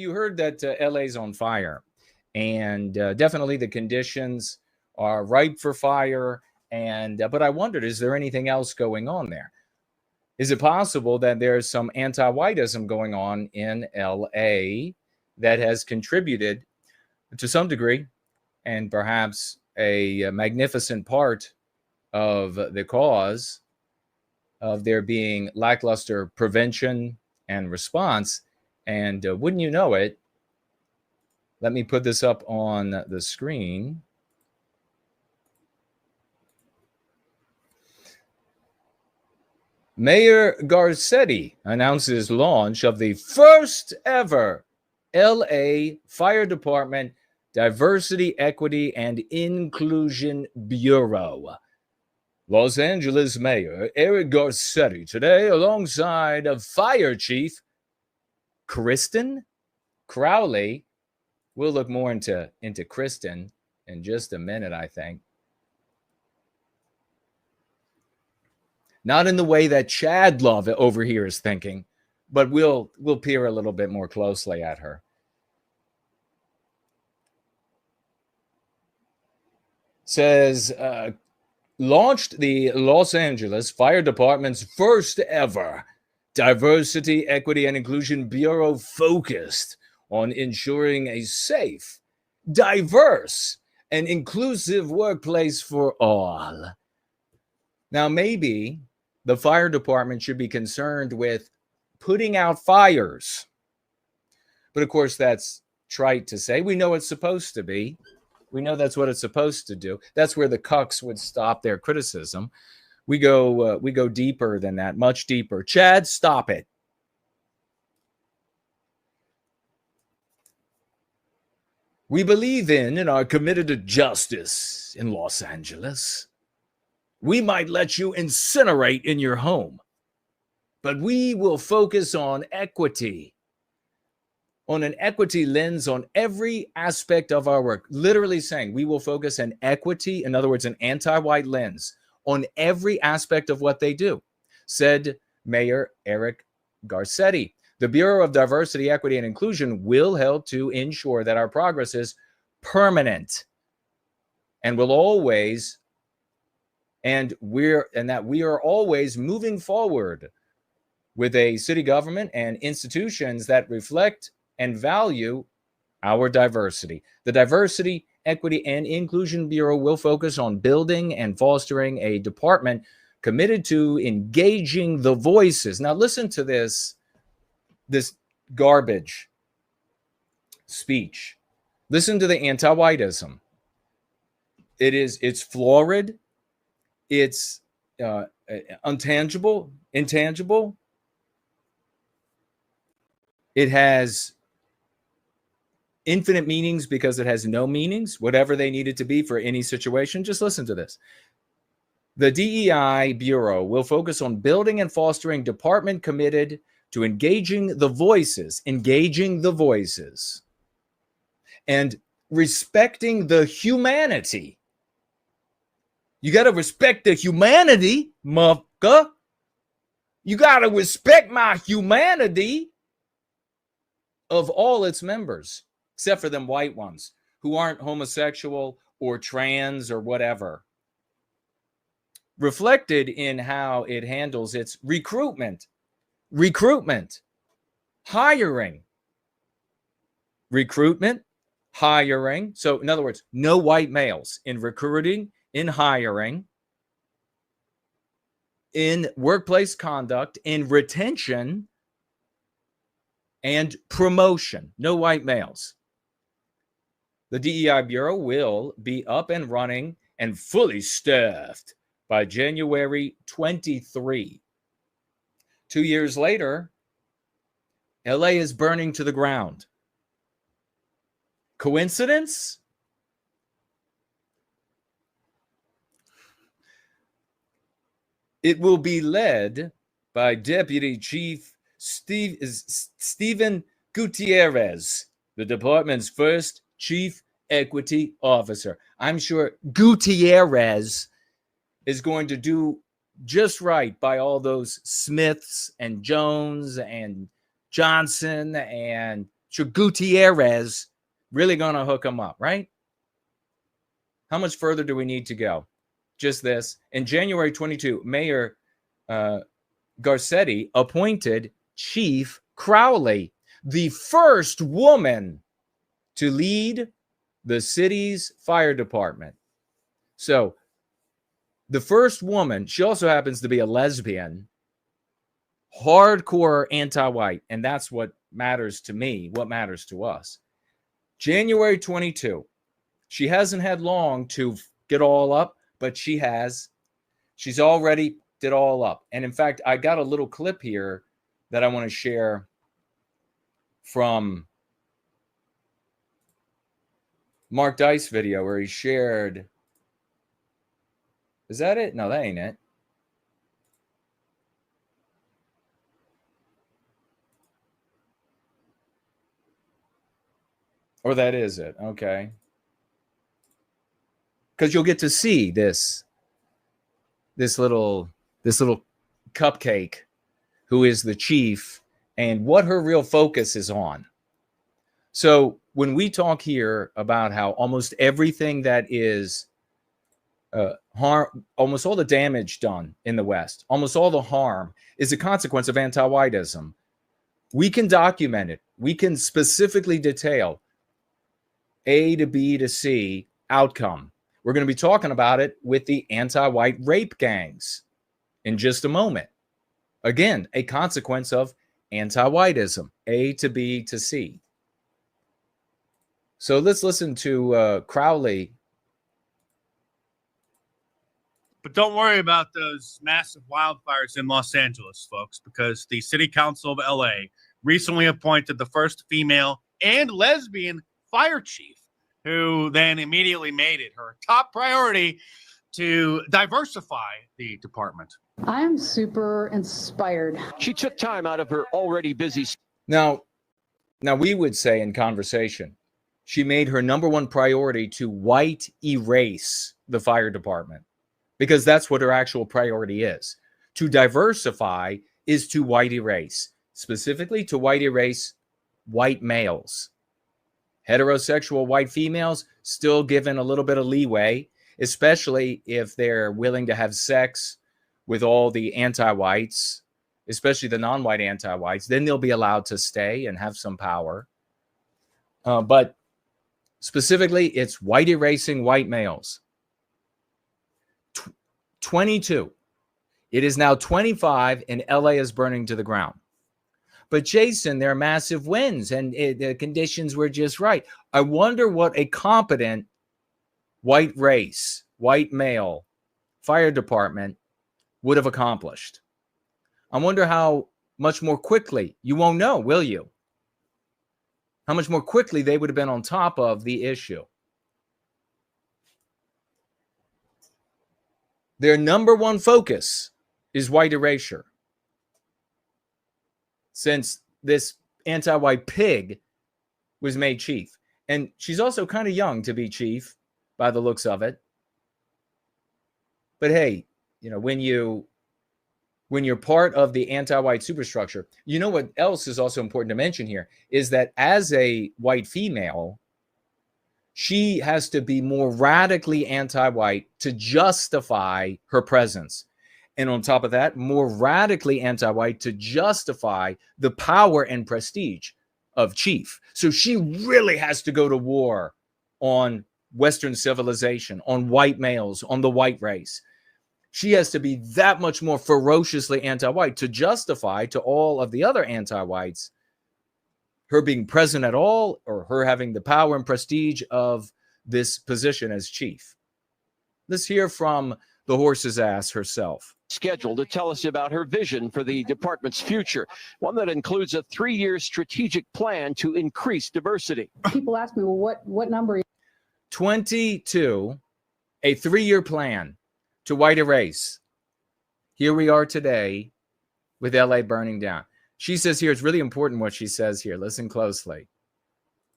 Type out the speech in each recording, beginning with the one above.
you heard that LA's on fire, and definitely the conditions are ripe for fire. And but I wondered, is there anything else going on there? Is it possible that there's some anti-whiteism going on in LA that has contributed to some degree, and perhaps a magnificent part of the cause of there being lackluster prevention and response? And wouldn't you know it, let me put this up on the screen. Mayor Garcetti announces launch of the first ever LA Fire Department Diversity, Equity, and Inclusion Bureau. Los Angeles Mayor Eric Garcetti today, alongside of Fire Chief Kristen Crowley. We'll look more into Kristen in just a minute, I think. Not in the way that Chad Love over here is thinking, but we'll peer a little bit more closely at her. Says, launched the Los Angeles Fire Department's first ever Diversity, Equity, and Inclusion Bureau focused on ensuring a safe, diverse, and inclusive workplace for all. Now, maybe the fire department should be concerned with putting out fires. But of course, that's trite to say. We know it's supposed to be. We know that's what it's supposed to do. That's where the cucks would stop their criticism. We go deeper than that, much deeper. Chad, stop it. We believe in and are committed to justice in Los Angeles. We might let you incinerate in your home, but we will focus on equity, on an equity lens on every aspect of our work. Literally saying we will focus on equity, in other words, an anti-white lens on every aspect of what they do, said Mayor Eric Garcetti. The Bureau of Diversity, Equity, and Inclusion will help to ensure that our progress is permanent and will always and that we are always moving forward with a city government and institutions that reflect and value our diversity. The Diversity, Equity, and Inclusion Bureau will focus on building and fostering a department committed to engaging the voices. Now listen to this garbage speech. Listen to the anti-whiteism. It's florid. It's intangible. It has infinite meanings because it has no meanings, whatever they need it to be for any situation. Just listen to this. The DEI Bureau will focus on building and fostering department committed to engaging the voices, and respecting the humanity. You got to respect the humanity, motherfucker. You got to respect my humanity of all its members, except for them white ones who aren't homosexual or trans or whatever. Reflected in how it handles its recruitment, hiring. So in other words, no white males in recruiting, in hiring, in workplace conduct, in retention, and promotion. No white males. The DEI Bureau will be up and running and fully staffed by January 23. 2 years later, LA is burning to the ground. Coincidence? It will be led by Deputy Chief Stephen Gutierrez, the department's first Chief Equity Officer. I'm sure Gutierrez is going to do just right by all those Smiths and Jones and Johnson and Gutierrez really going to hook them up, right? How much further do we need to go? Just this. In January 22, Mayor Garcetti appointed Chief Crowley, the first woman to lead the city's fire department. So the first woman, she also happens to be a lesbian, hardcore anti-white, and that's what matters to me, what matters to us. January 22, she hasn't had long to get all up, but she has. She's already did all up. And in fact, I got a little clip here that I want to share from Mark Dice video where he shared. Is that it? No, that ain't it. Or that is it. Okay. Because you'll get to see this little cupcake who is the chief and what her real focus is on. So when we talk here about how almost everything that is harm, almost all the damage done in the West, almost all the harm is a consequence of anti-whiteism. We can document it. We can specifically detail A to B to C outcome. We're going to be talking about it with the anti-white rape gangs in just a moment. Again, a consequence of anti-whiteism, A to B to C. So let's listen to Crowley. But don't worry about those massive wildfires in Los Angeles, folks, because the City Council of LA recently appointed the first female and lesbian fire chief, who then immediately made it her top priority to diversify the department. I am super inspired. She took time out of her already busy. Now we would say in conversation, she made her number one priority to white erase the fire department, because that's what her actual priority is. To diversify is to white erase, specifically to white erase white males. Heterosexual white females still given a little bit of leeway, especially if they're willing to have sex with all the anti-whites, especially the non-white anti-whites. Then they'll be allowed to stay and have some power. But specifically, it's white erasing white males. 22. It is now 25, and LA is burning to the ground. But Jason, there are massive winds, and the conditions were just right. I wonder what a competent white race, white male fire department would have accomplished. I wonder how much more quickly, you won't know, will you? How much more quickly they would have been on top of the issue. Their number one focus is white erasure. Since this anti-white pig was made chief. And she's also kind of young to be chief by the looks of it. But hey, you know, when you're part of the anti-white superstructure, you know what else is also important to mention here is that as a white female, she has to be more radically anti-white to justify her presence. And on top of that, more radically anti-white to justify the power and prestige of chief. So she really has to go to war on Western civilization, on white males, on the white race. She has to be that much more ferociously anti-white to justify to all of the other anti-whites her being present at all, or her having the power and prestige of this position as chief. Let's hear from the horse's ass herself. Scheduled to tell us about her vision for the department's future, one that includes a 3-year strategic plan to increase diversity. People ask me, well, what number are you? 22, a 3-year plan to white erase. Here we are today with LA burning down. She says here, it's really important what she says here. Listen closely.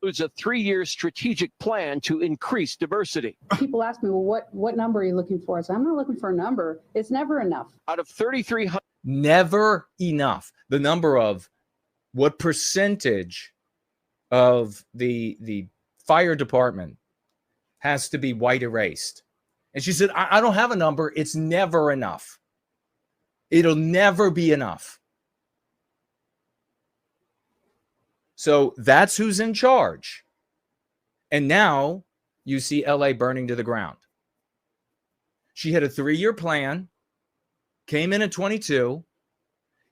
Includes a 3-year strategic plan to increase diversity. People ask me, well, what number are you looking for? I say, I'm not looking for a number. It's never enough. Out of 3,300. Never enough. The number of what percentage of the fire department has to be white erased. And she said, I don't have a number. It's never enough. It'll never be enough. So that's who's in charge. And now you see LA burning to the ground. She had a 3-year plan, came in at 22.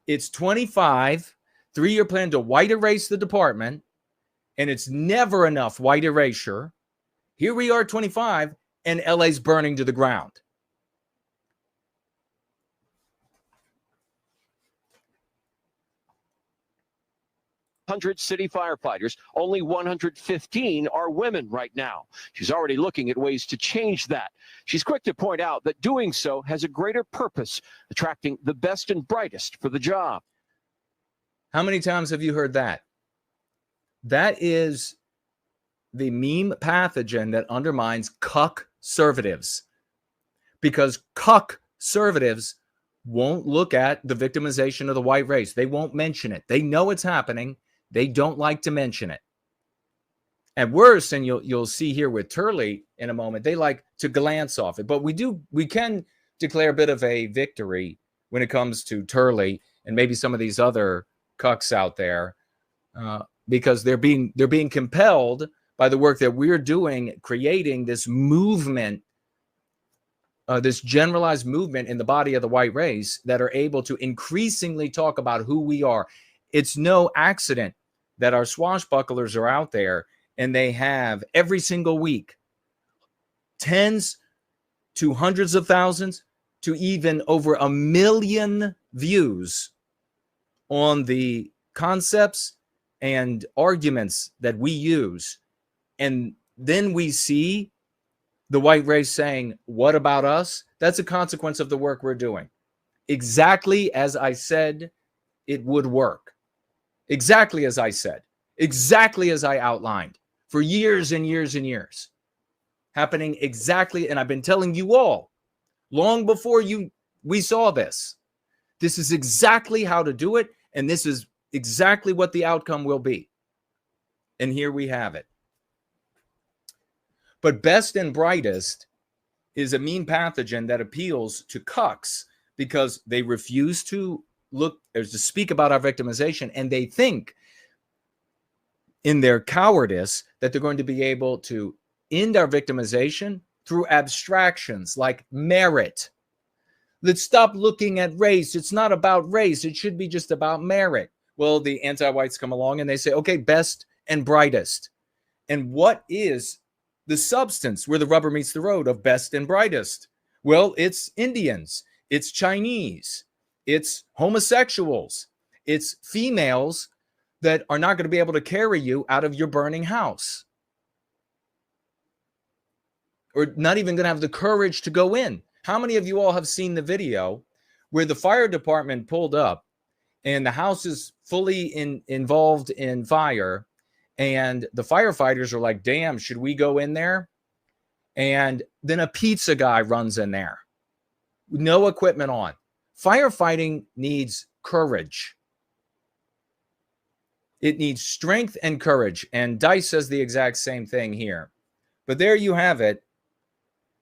It's 25, 3-year plan to white erase the department, and it's never enough white erasure. Here we are, 25, and LA's burning to the ground. City firefighters, only 115 are women right now. She's already looking at ways to change that. She's quick to point out that doing so has a greater purpose, attracting the best and brightest for the job. How many times have you heard that? That is the meme pathogen that undermines cuck-servatives, because cuck-servatives won't look at the victimization of the white race. They won't mention it. They know it's happening. They don't like to mention it. And worse, and you'll see here with Turley in a moment, they like to glance off it. But we can declare a bit of a victory when it comes to Turley and maybe some of these other cucks out there, because they're being compelled by the work that we're doing, creating this movement, this generalized movement in the body of the white race that are able to increasingly talk about who we are. It's no accident that our swashbucklers are out there, and they have every single week tens to hundreds of thousands to even over 1 million views on the concepts and arguments that we use. And then we see the white race saying, what about us? That's a consequence of the work we're doing. Exactly as I said it would work. Exactly as I said. Exactly as I outlined for years and years and years. Happening exactly, and I've been telling you all long before we saw this. This is exactly how to do it, and this is exactly what the outcome will be. And here we have it. But best and brightest is a mean pathogen that appeals to cucks because they refuse to look or to speak about our victimization, and they think in their cowardice that they're going to be able to end our victimization through abstractions like merit. Let's stop looking at race. It's not about race. It should be just about merit. Well, the anti-whites come along and they say, okay, best and brightest. And what is the substance where the rubber meets the road of best and brightest? Well, it's Indians, it's Chinese, it's homosexuals, it's females that are not going to be able to carry you out of your burning house, or not even going to have the courage to go in. How many of you all have seen the video where the fire department pulled up and the house is fully involved in fire, and the firefighters are like, damn, should we go in there? And then a pizza guy runs in there with no equipment on. Firefighting needs courage. It needs strength and courage. And Dice says the exact same thing here. But there you have it.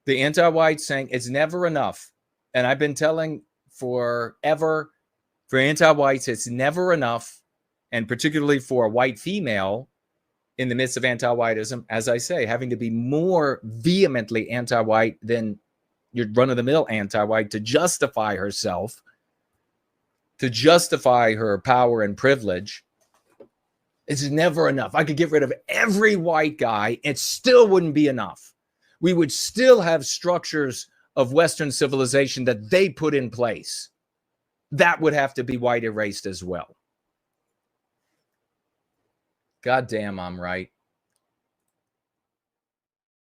The anti-white saying it's never enough. And I've been telling forever, for anti-whites, it's never enough. And particularly for a white female in the midst of anti-whiteism, as I say, having to be more vehemently anti-white than your run-of-the-mill anti-white to justify herself, to justify her power and privilege. It's never enough. I could get rid of every white guy. It still wouldn't be enough. We would still have structures of Western civilization that they put in place. That would have to be white erased as well. God damn, I'm right.